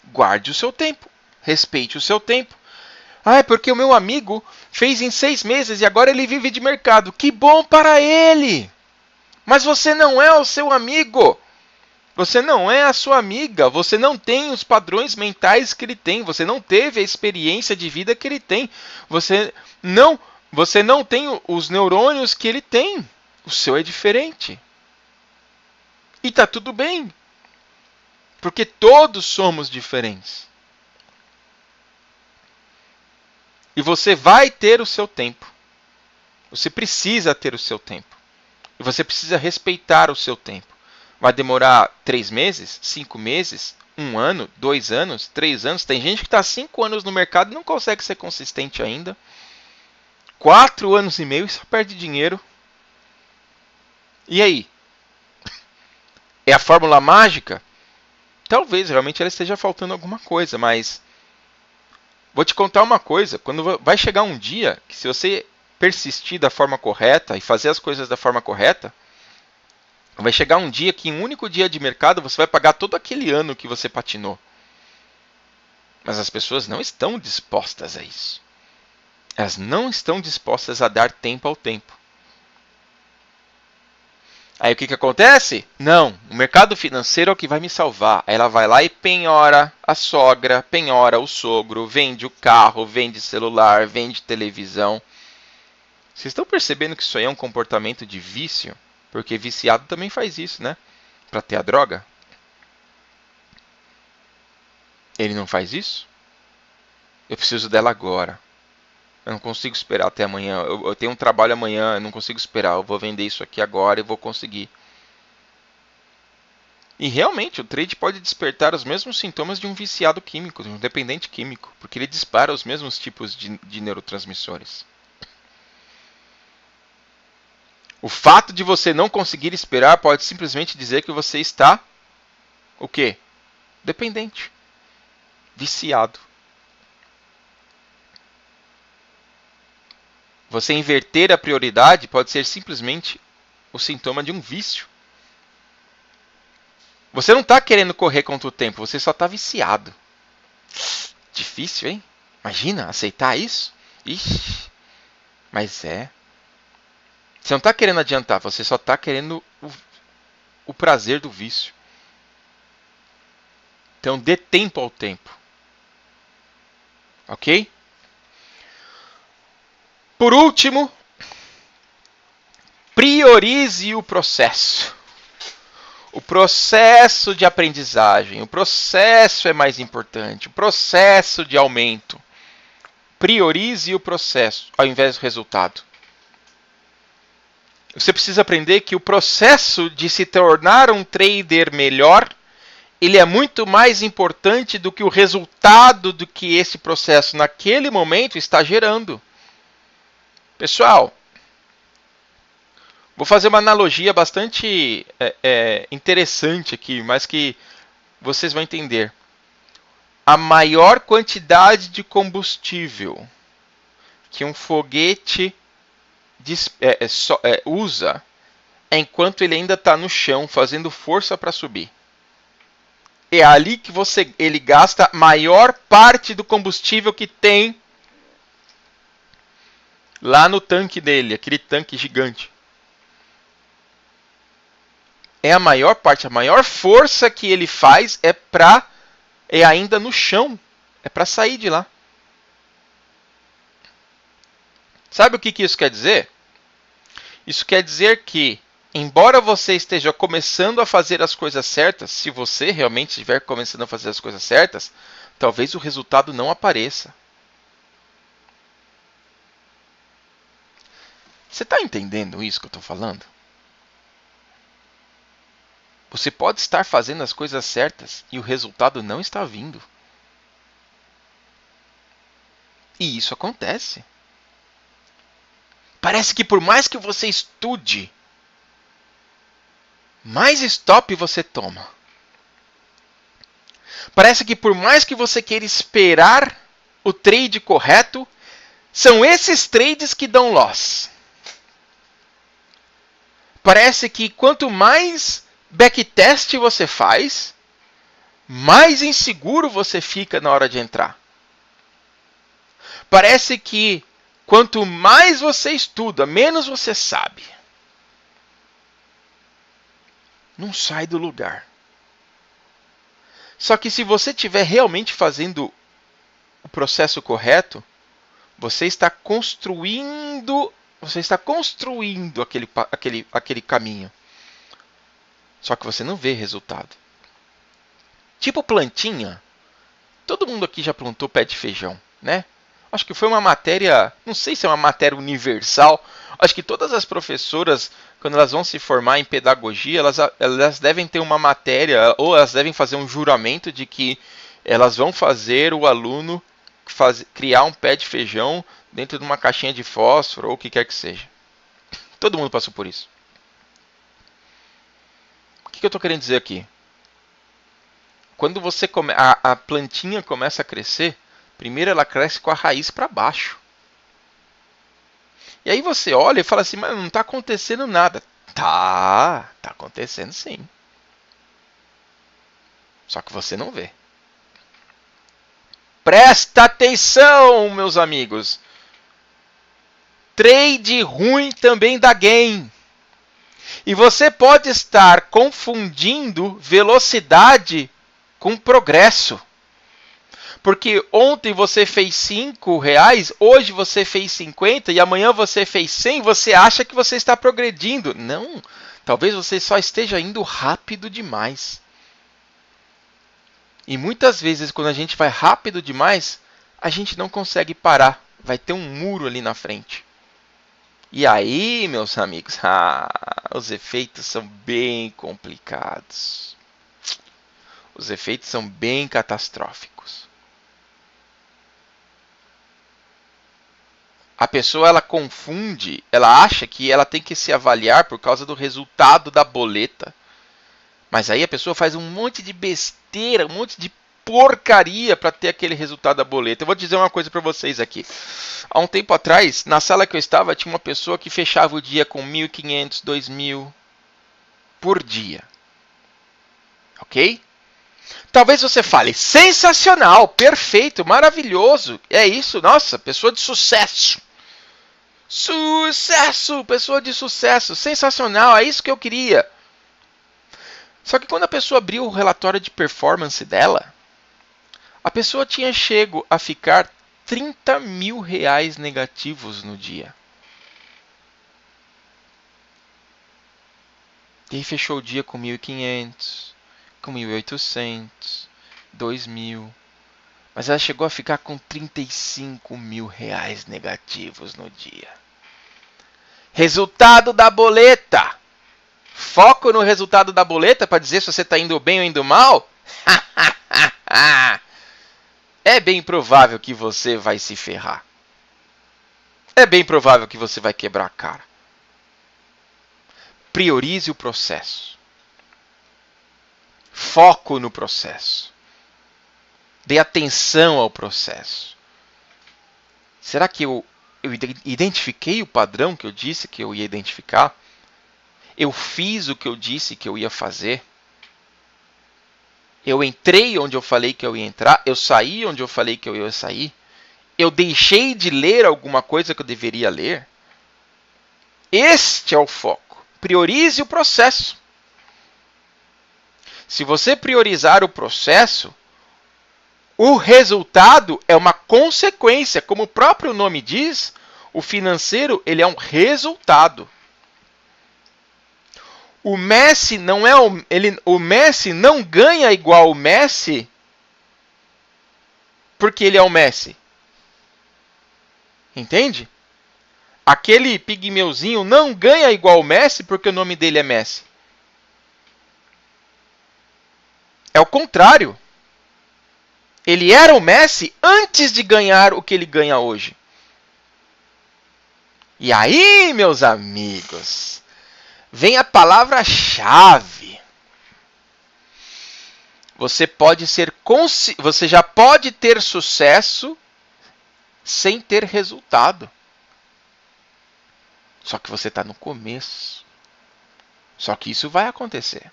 Guarde o seu tempo. Respeite o seu tempo. É porque o meu amigo fez em 6 meses e agora ele vive de mercado. Que bom para ele! Mas você não é o seu amigo. Você não é a sua amiga. Você não tem os padrões mentais que ele tem. Você não teve a experiência de vida que ele tem. Você não tem os neurônios que ele tem. O seu é diferente. E está tudo bem. Porque todos somos diferentes. E você vai ter o seu tempo. Você precisa ter o seu tempo. E você precisa respeitar o seu tempo. Vai demorar 3 meses, 5 meses, 1 ano, 2 anos, 3 anos. Tem gente que está 5 anos no mercado e não consegue ser consistente ainda. 4 anos e meio e só perde dinheiro. E aí? É a fórmula mágica? Talvez realmente ela esteja faltando alguma coisa, mas vou te contar uma coisa. Quando vai chegar um dia que se você persistir da forma correta e fazer as coisas da forma correta, vai chegar um dia que em um único dia de mercado você vai pagar todo aquele ano que você patinou. Mas as pessoas não estão dispostas a isso. Elas não estão dispostas a dar tempo ao tempo. Aí o que acontece? Não, o mercado financeiro é o que vai me salvar. Aí ela vai lá e penhora a sogra, penhora o sogro, vende o carro, vende celular, vende televisão. Vocês estão percebendo que isso aí é um comportamento de vício? Porque viciado também faz isso, né? Para ter a droga. Ele não faz isso? Eu preciso dela agora. Eu não consigo esperar até amanhã. Eu tenho um trabalho amanhã, eu não consigo esperar. Eu vou vender isso aqui agora e vou conseguir. E realmente, o trade pode despertar os mesmos sintomas de um viciado químico, de um dependente químico. Porque ele dispara os mesmos tipos de neurotransmissores. O fato de você não conseguir esperar pode simplesmente dizer que você está o quê? Dependente, viciado. Você inverter a prioridade pode ser simplesmente o sintoma de um vício. Você não está querendo correr contra o tempo, você só está viciado. Difícil, hein? Imagina aceitar isso? Ixi, mas é. Você não está querendo adiantar, você só está querendo o prazer do vício. Então dê tempo ao tempo. Ok? Por último, priorize o processo. O processo de aprendizagem, o processo é mais importante, o processo de aumento. Priorize o processo ao invés do resultado. Você precisa aprender que o processo de se tornar um trader melhor, ele é muito mais importante do que o resultado do que esse processo naquele momento está gerando. Pessoal, vou fazer uma analogia bastante interessante aqui, mas que vocês vão entender. A maior quantidade de combustível que um foguete usa é enquanto ele ainda está no chão, fazendo força para subir. É ali que ele gasta a maior parte do combustível que tem lá no tanque dele, aquele tanque gigante. É a maior parte, a maior força que ele faz é ainda no chão, é para sair de lá. Sabe o que isso quer dizer? Isso quer dizer que, embora você esteja começando a fazer as coisas certas, se você realmente estiver começando a fazer as coisas certas, talvez o resultado não apareça. Você está entendendo isso que eu estou falando? Você pode estar fazendo as coisas certas e o resultado não está vindo. E isso acontece. Parece que por mais que você estude, mais stop você toma. Parece que por mais que você queira esperar o trade correto, são esses trades que dão loss. Parece que quanto mais backtest você faz, mais inseguro você fica na hora de entrar. Parece que quanto mais você estuda, menos você sabe. Não sai do lugar. Só que se você estiver realmente fazendo o processo correto, você está construindo aquele caminho. Só que você não vê resultado. Tipo plantinha. Todo mundo aqui já plantou pé de feijão, né? Acho que foi uma matéria, não sei se é uma matéria universal. Acho que todas as professoras, quando elas vão se formar em pedagogia, elas devem ter uma matéria, ou elas devem fazer um juramento de que elas vão fazer o aluno criar um pé de feijão dentro de uma caixinha de fósforo, ou o que quer que seja. Todo mundo passou por isso. O que eu estou querendo dizer aqui? Quando a plantinha começa a crescer, primeiro ela cresce com a raiz para baixo. E aí você olha e fala assim, mas não está acontecendo nada. Tá acontecendo sim. Só que você não vê. Presta atenção, meus amigos. Trade ruim também dá gain. E você pode estar confundindo velocidade com progresso. Porque ontem você fez 5 reais, hoje você fez 50 e amanhã você fez 100, você acha que você está progredindo. Não, talvez você só esteja indo rápido demais. E muitas vezes quando a gente vai rápido demais, a gente não consegue parar. Vai ter um muro ali na frente. E aí, meus amigos, os efeitos são bem complicados. Os efeitos são bem catastróficos. A pessoa, ela confunde, ela acha que ela tem que se avaliar por causa do resultado da boleta. Mas aí a pessoa faz um monte de besteira, um monte de porcaria para ter aquele resultado da boleta. Eu vou dizer uma coisa para vocês aqui. Há um tempo atrás, na sala que eu estava, tinha uma pessoa que fechava o dia com 1.500, 2.000 por dia. Ok? Talvez você fale, sensacional, perfeito, maravilhoso. É isso, nossa, pessoa de sucesso. Sucesso, pessoa de sucesso, sensacional, é isso que eu queria. Só que quando a pessoa abriu o relatório de performance dela, a pessoa tinha chego a ficar 30 mil reais negativos no dia. E aí fechou o dia com 1.500, com 1.800, 2.000. Mas ela chegou a ficar com 35 mil reais negativos no dia. Resultado da boleta. Foco no resultado da boleta para dizer se você está indo bem ou indo mal? É bem provável que você vai se ferrar. É bem provável que você vai quebrar a cara. Priorize o processo. Foco no processo. Dê atenção ao processo. Será que eu identifiquei o padrão que eu disse que eu ia identificar? Eu fiz o que eu disse que eu ia fazer? Eu entrei onde eu falei que eu ia entrar? Eu saí onde eu falei que eu ia sair? Eu deixei de ler alguma coisa que eu deveria ler? Este é o foco. Priorize o processo. Se você priorizar o processo, o resultado é uma consequência. Como o próprio nome diz, o financeiro ele é um resultado. O Messi não é o Messi não ganha igual o Messi porque ele é o Messi. Entende? Aquele pigmeuzinho não ganha igual o Messi porque o nome dele é Messi. É o contrário. Ele era o Messi antes de ganhar o que ele ganha hoje. E aí, meus amigos, vem a palavra-chave. Você já pode ter sucesso sem ter resultado. Só que você está no começo. Só que isso vai acontecer.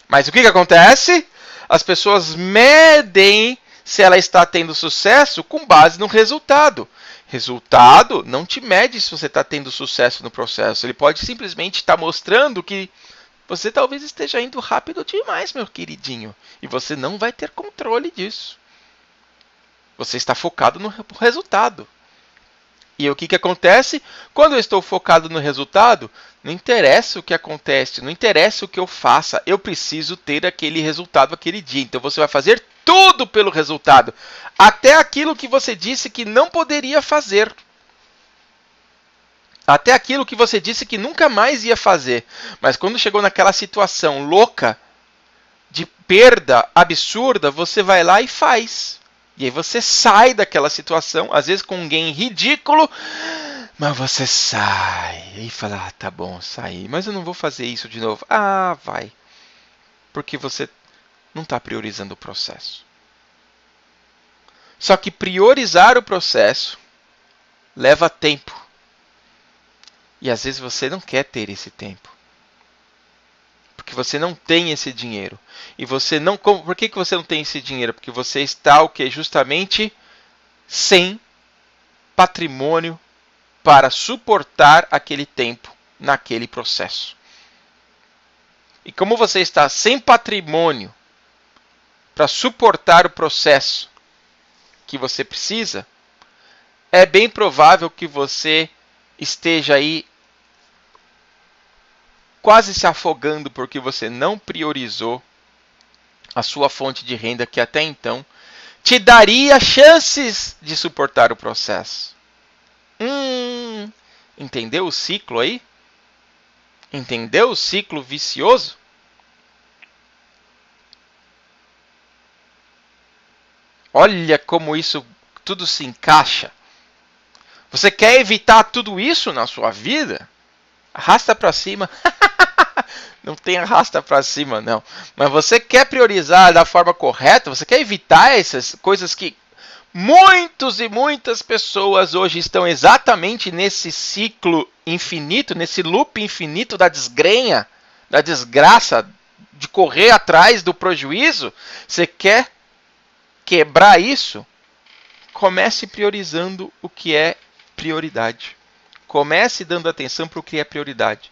Mas o que acontece? As pessoas medem se ela está tendo sucesso com base no resultado. Resultado não te mede se você está tendo sucesso no processo. Ele pode simplesmente estar mostrando que você talvez esteja indo rápido demais, meu queridinho. E você não vai ter controle disso. Você está focado no resultado. E o que acontece? Quando eu estou focado no resultado, não interessa o que acontece, não interessa o que eu faça, eu preciso ter aquele resultado aquele dia. Então você vai fazer tudo pelo resultado, até aquilo que você disse que não poderia fazer. Até aquilo que você disse que nunca mais ia fazer. Mas quando chegou naquela situação louca, de perda absurda, você vai lá e faz. E aí você sai daquela situação, às vezes com um gain ridículo, mas você sai. E fala, ah, tá bom, saí. Mas eu não vou fazer isso de novo. Ah, vai. Porque você não está priorizando o processo. Só que priorizar o processo leva tempo. E às vezes você não quer ter esse tempo. Porque você não tem esse dinheiro. E você não. Por que você não tem esse dinheiro? Porque você está o que? Justamente sem patrimônio para suportar aquele tempo naquele processo. E como você está sem patrimônio para suportar o processo que você precisa, é bem provável que você esteja aí quase se afogando porque você não priorizou a sua fonte de renda que até então te daria chances de suportar o processo. Entendeu o ciclo aí? Entendeu o ciclo vicioso? Olha como isso tudo se encaixa. Você quer evitar tudo isso na sua vida? Arrasta para cima. Não tem arrasta para cima, não. Mas você quer priorizar da forma correta? Você quer evitar essas coisas que muitos e muitas pessoas hoje estão exatamente nesse ciclo infinito, nesse loop infinito da desgrenha, da desgraça, de correr atrás do prejuízo? Você quer quebrar isso? Comece priorizando o que é prioridade. Comece dando atenção para o que é prioridade.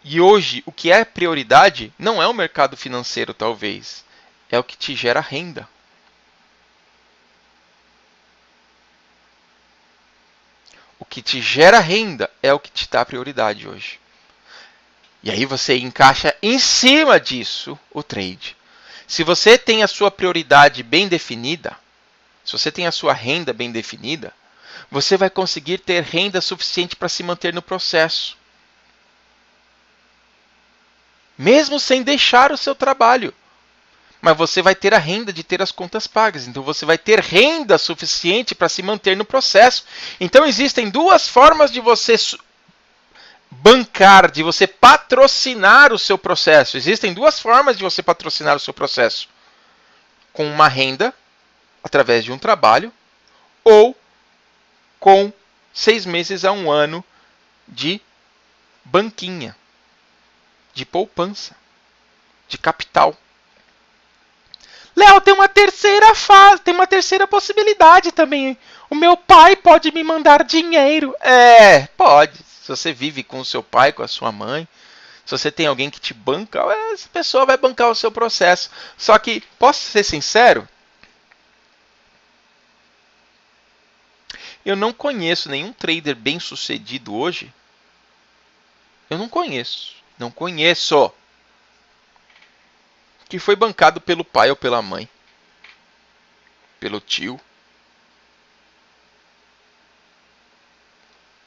E hoje, o que é prioridade não é o mercado financeiro, talvez. É o que te gera renda. O que te gera renda é o que te dá prioridade hoje. E aí você encaixa em cima disso o trade. Se você tem a sua prioridade bem definida, se você tem a sua renda bem definida, você vai conseguir ter renda suficiente para se manter no processo. Mesmo sem deixar o seu trabalho. Mas você vai ter a renda de ter as contas pagas. Então você vai ter renda suficiente para se manter no processo. Então existem duas formas de você bancar, de você patrocinar o seu processo. Existem duas formas de você patrocinar o seu processo. Com uma renda, através de um trabalho, ou com 6 meses a 1 ano de banquinha, de poupança, de capital. Léo, tem uma terceira fase, tem uma terceira possibilidade também. O meu pai pode me mandar dinheiro. Pode. Se você vive com o seu pai, com a sua mãe, se você tem alguém que te banca, essa pessoa vai bancar o seu processo. Só que, posso ser sincero? Eu não conheço nenhum trader bem sucedido hoje. Eu não conheço. Não conheço. Que foi bancado pelo pai ou pela mãe. Pelo tio.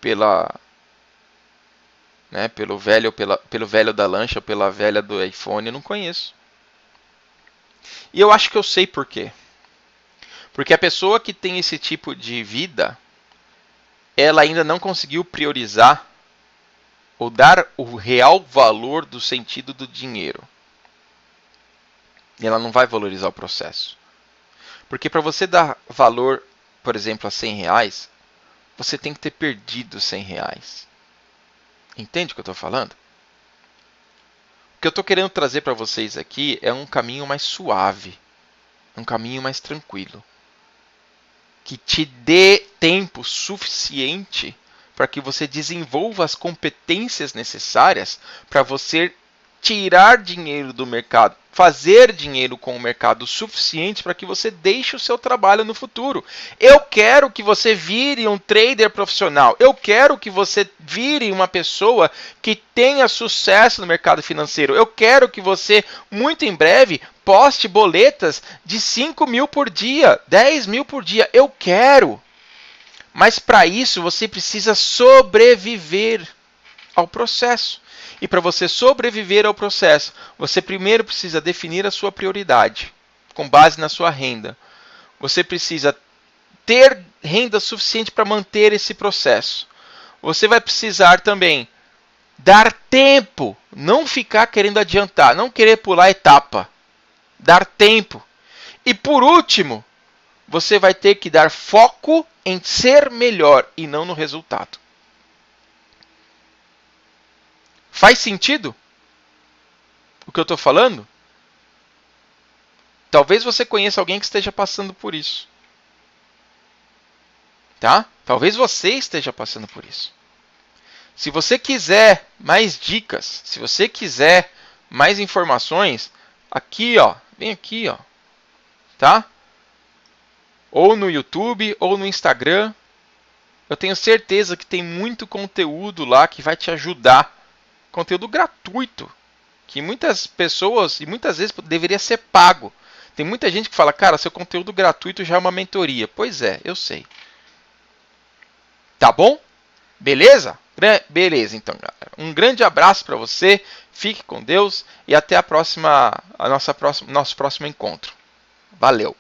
Pelo velho ou pelo velho da lancha ou pela velha do iPhone. Eu não conheço. E eu acho que eu sei por quê. Porque a pessoa que tem esse tipo de vida, ela ainda não conseguiu priorizar ou dar o real valor do sentido do dinheiro. E ela não vai valorizar o processo. Porque para você dar valor, por exemplo, a R$100, você tem que ter perdido R$100. Entende o que eu estou falando? O que eu estou querendo trazer para vocês aqui é um caminho mais suave. Um caminho mais tranquilo. Que te dê tempo suficiente para que você desenvolva as competências necessárias para você tirar dinheiro do mercado, fazer dinheiro com o mercado suficiente para que você deixe o seu trabalho no futuro. Eu quero que você vire um trader profissional. Eu quero que você vire uma pessoa que tenha sucesso no mercado financeiro. Eu quero que você, muito em breve, poste boletas de 5 mil por dia, 10 mil por dia. Eu quero. Mas para isso você precisa sobreviver ao processo. E para você sobreviver ao processo, você primeiro precisa definir a sua prioridade, com base na sua renda. Você precisa ter renda suficiente para manter esse processo. Você vai precisar também dar tempo, não ficar querendo adiantar, não querer pular etapa. Dar tempo. E por último, você vai ter que dar foco em ser melhor e não no resultado. Faz sentido o que eu estou falando? Talvez você conheça alguém que esteja passando por isso. Tá? Talvez você esteja passando por isso. Se você quiser mais dicas, se você quiser mais informações, aqui, ó, vem aqui, ó, tá? Ou no YouTube, ou no Instagram. Eu tenho certeza que tem muito conteúdo lá que vai te ajudar. Conteúdo gratuito, que muitas pessoas e muitas vezes deveria ser pago. Tem muita gente que fala, cara, seu conteúdo gratuito já é uma mentoria. Pois é, eu sei. Tá bom? Beleza? Beleza, então, galera. Um grande abraço para você, fique com Deus e até nosso próximo encontro. Valeu!